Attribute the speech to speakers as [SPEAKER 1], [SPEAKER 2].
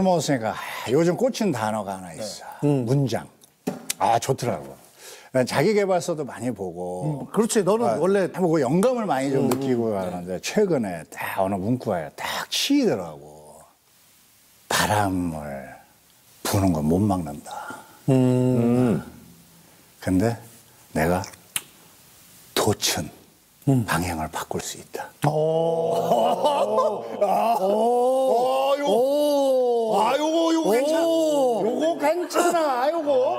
[SPEAKER 1] 먹었으니까 요즘 꽂힌 단어가 하나 있어. 문장. 아, 좋더라고. 자기계발서도 많이 보고.
[SPEAKER 2] 그렇지. 너는 원래
[SPEAKER 1] 보고 영감을 많이 좀 느끼고 하는데 최근에 딱 어느 문구가 딱 치이더라고. 바람을 부는 건 못 막는다. 근데 내가 도천 방향을 바꿀 수 있다. 요거 괜찮아. 요거 괜찮아. 요거.